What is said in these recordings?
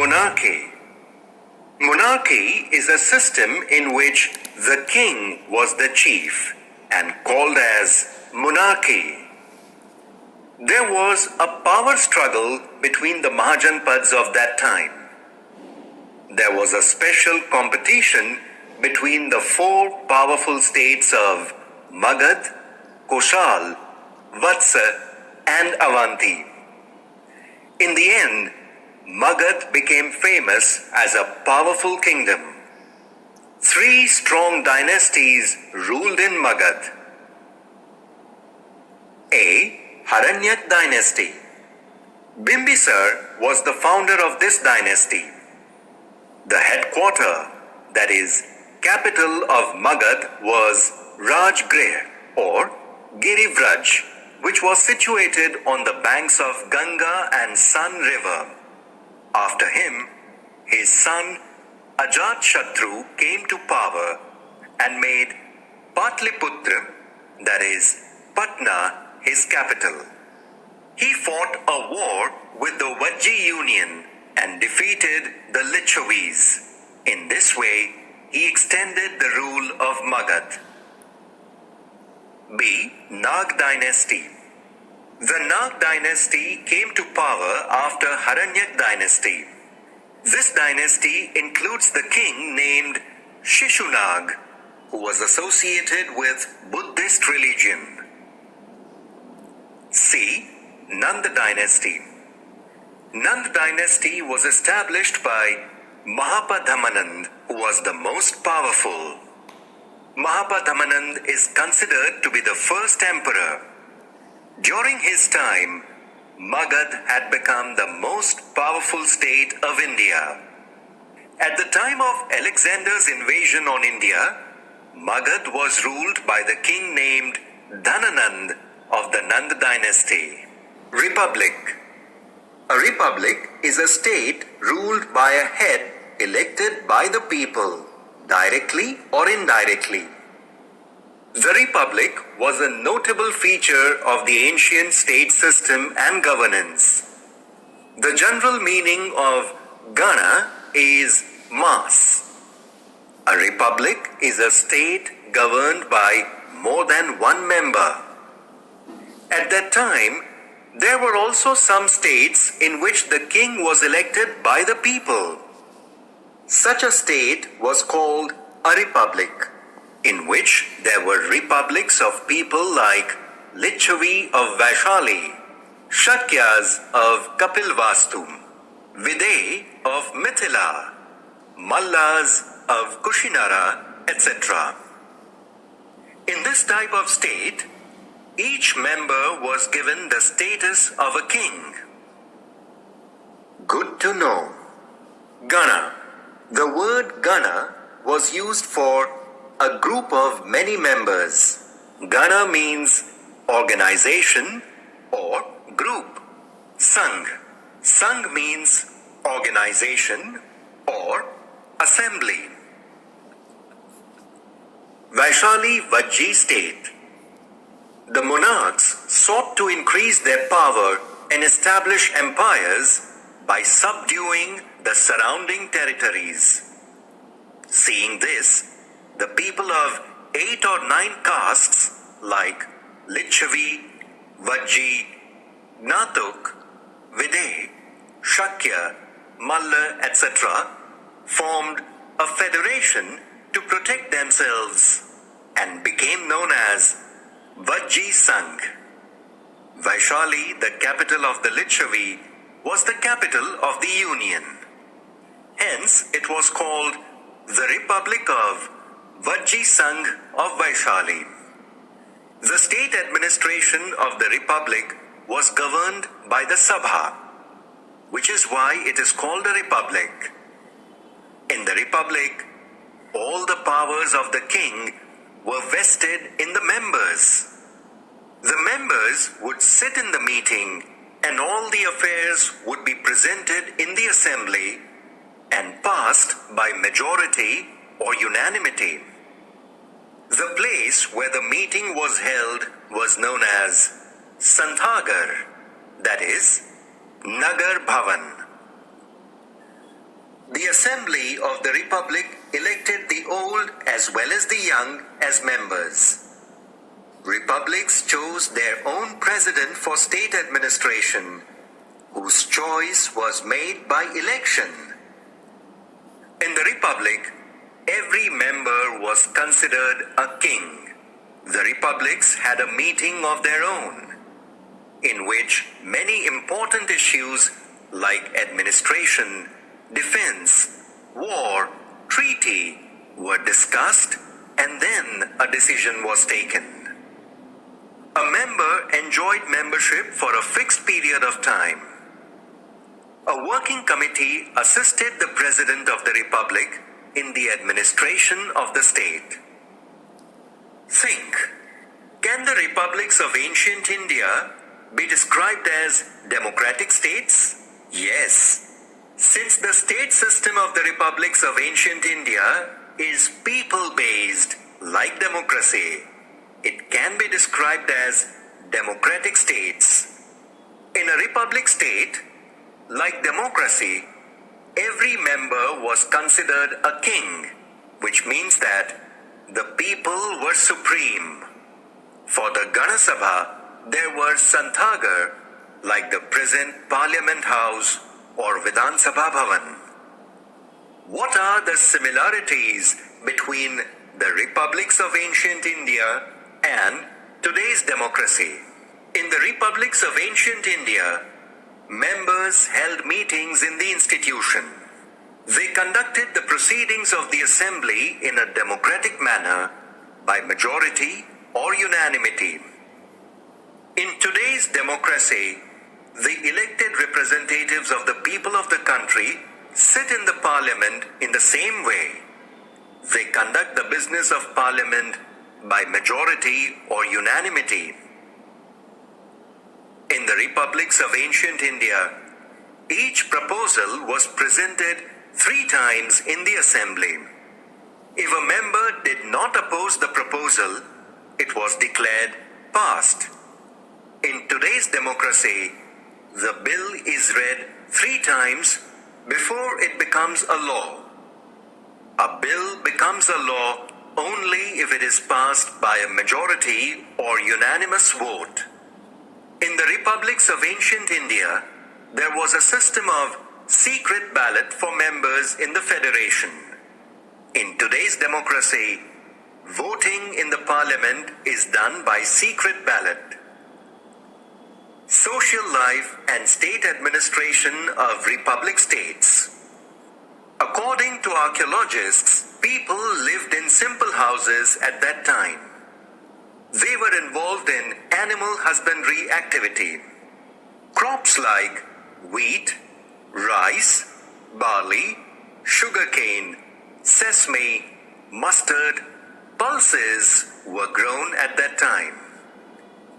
Monarchy. Monarchy is a system in which the king was the chief and called as monarchy. There was a power struggle between the Mahajanpads of that time. There was a special competition between the four powerful states of Magad, Koshal, Vatsa, and Avanti. In the end, Magad became famous as a powerful kingdom. Three strong dynasties ruled in Magad. A. Haranyak dynasty. Bimbisar was the founder of this dynasty. The headquarter, that is, capital of Magad was Rajgrih or Girivraj, which was situated on the banks of Ganga and Sun river. After him, his son Ajatashatru came to power and made Patliputra, that is, Patna, his capital. He fought a war with the Vajji Union and defeated the Lichavis. In this way, he extended the rule of Magad. B. Nag dynasty. The Nag dynasty came to power after Haranyak dynasty. This dynasty includes the king named Shishunag, who was associated with Buddhist religion. C. Nanda dynasty. Nanda dynasty was established by Mahapadhamanand, who was the most powerful. Mahapadhamanand is considered to be the first emperor. During his time, Magad had become the most powerful state of India. At the time of Alexander's invasion on India, Magad was ruled by the king named Dhananand of the Nanda dynasty. Republic. A republic is a state ruled by a head elected by the people, directly or indirectly. The republic was a notable feature of the ancient state system and governance. The general meaning of Gana is mass. A republic is a state governed by more than one member. At that time, there were also some states in which the king was elected by the people. Such a state was called a republic, in which there were republics of people like Lichavi of Vaishali, Shakyas of Kapilvastu, Videy of Mithila, Mallas of Kushinara, etc. In this type of state, each member was given the status of a king. Good to know. Gana. The word Gana was used for a group of many members. Gana means organization or group. Sangh. Sangh means organization or assembly. Vaishali Vajji state. The monarchs sought to increase their power and establish empires by subduing the surrounding territories. Seeing this, the people of 8 or 9 castes like Lichavi, Vajji, Gnatuk, Videy, Shakya, Malla, etc. formed a federation to protect themselves and became known as Vajji Sangh. Vaishali, the capital of the Lichavi, was the capital of the union. Hence, it was called the Republic of Vajji Sangh of Vaishali. The state administration of the Republic was governed by the Sabha, which is why it is called a republic. In the Republic, all the powers of the king were vested in the members. The members would sit in the meeting and all the affairs would be presented in the assembly and passed by majority or unanimity. The place where the meeting was held was known as Santhagar, that is, Nagar Bhavan. The Assembly of the Republic elected the old as well as the young as members. Republics chose their own president for state administration, whose choice was made by election. In the Republic, every member was considered a king. The republics had a meeting of their own, in which many important issues like administration, defense, war, treaty were discussed, and then a decision was taken. A member enjoyed membership for a fixed period of time. A working committee assisted the President of the Republic in the administration of the state. Think, can the republics of ancient India be described as democratic states? Yes. Since the state system of the republics of ancient India is people-based, like democracy, it can be described as democratic states. In a republic state, like democracy, every member was considered a king, which means that the people were supreme. For the Gana Sabha, there were Santhagar, like the present Parliament House or Vidhan Sabha Bhavan. What are the similarities between the republics of ancient India and today's democracy? In the republics of ancient India, members held meetings in the institution. They conducted the proceedings of the assembly in a democratic manner by majority or unanimity. In today's democracy, the elected representatives of the people of the country sit in the parliament in the same way. They conduct the business of parliament by majority or unanimity. In the republics of ancient India, each proposal was presented 3 times in the assembly. If a member did not oppose the proposal, it was declared passed. In today's democracy, the bill is read 3 times before it becomes a law. A bill becomes a law only if it is passed by a majority or unanimous vote. In the republics of ancient India, there was a system of secret ballot for members in the federation. In today's democracy, voting in the parliament is done by secret ballot. Social life and state administration of republic states. According to archaeologists, people lived in simple houses at that time. They were involved in animal husbandry activity. Crops like wheat, rice, barley, sugarcane, sesame, mustard, pulses were grown at that time.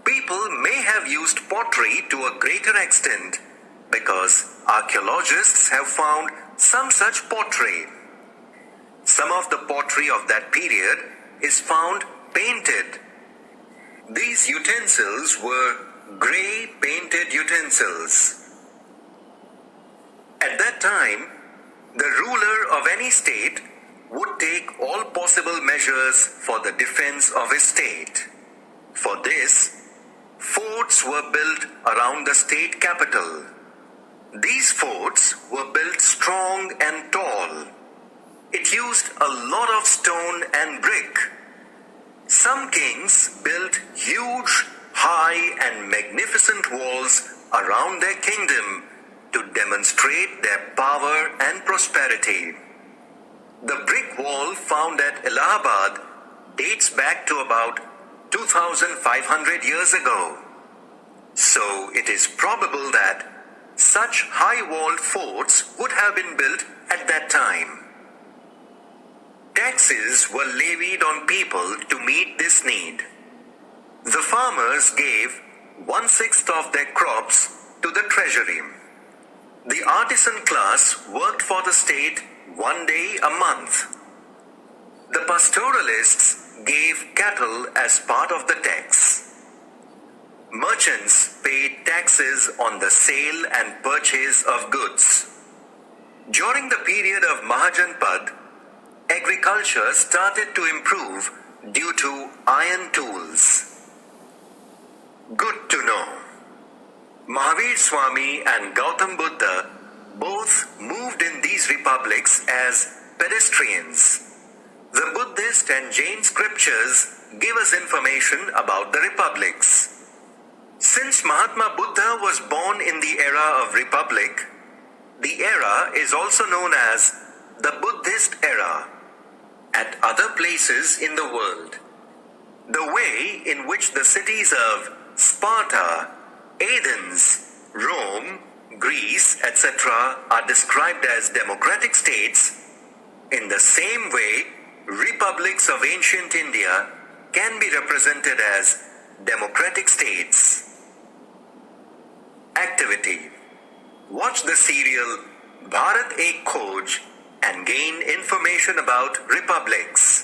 People may have used pottery to a greater extent because archaeologists have found some such pottery. Some of the pottery of that period is found painted. These utensils were grey painted utensils. At that time, the ruler of any state would take all possible measures for the defense of his state. For this, forts were built around the state capital. These forts were built strong and tall. It used a lot of stone and brick. Some kings built huge, high and magnificent walls around their kingdom to demonstrate their power and prosperity. The brick wall found at Allahabad dates back to about 2,500 years ago. So it is probable that such high-walled forts would have been built at that time. Taxes were levied on people to meet this need. The farmers gave 1/6 of their crops to the treasury. The artisan class worked for the state 1 day a month. The pastoralists gave cattle as part of the tax. Merchants paid taxes on the sale and purchase of goods. During the period of Mahajanpad, agriculture started to improve due to iron tools. Good to know. Mahavir Swami and Gautam Buddha both moved in these republics as pedestrians. The Buddhist and Jain scriptures give us information about the republics. Since Mahatma Buddha was born in the era of republic, the era is also known as the Buddhist era. At other places in the world, the way in which the cities of Sparta, Athens, Rome, Greece, etc. are described as democratic states, in the same way, republics of ancient India can be represented as democratic states. Activity. Watch the serial Bharat Ek Khoj and gain information about republics.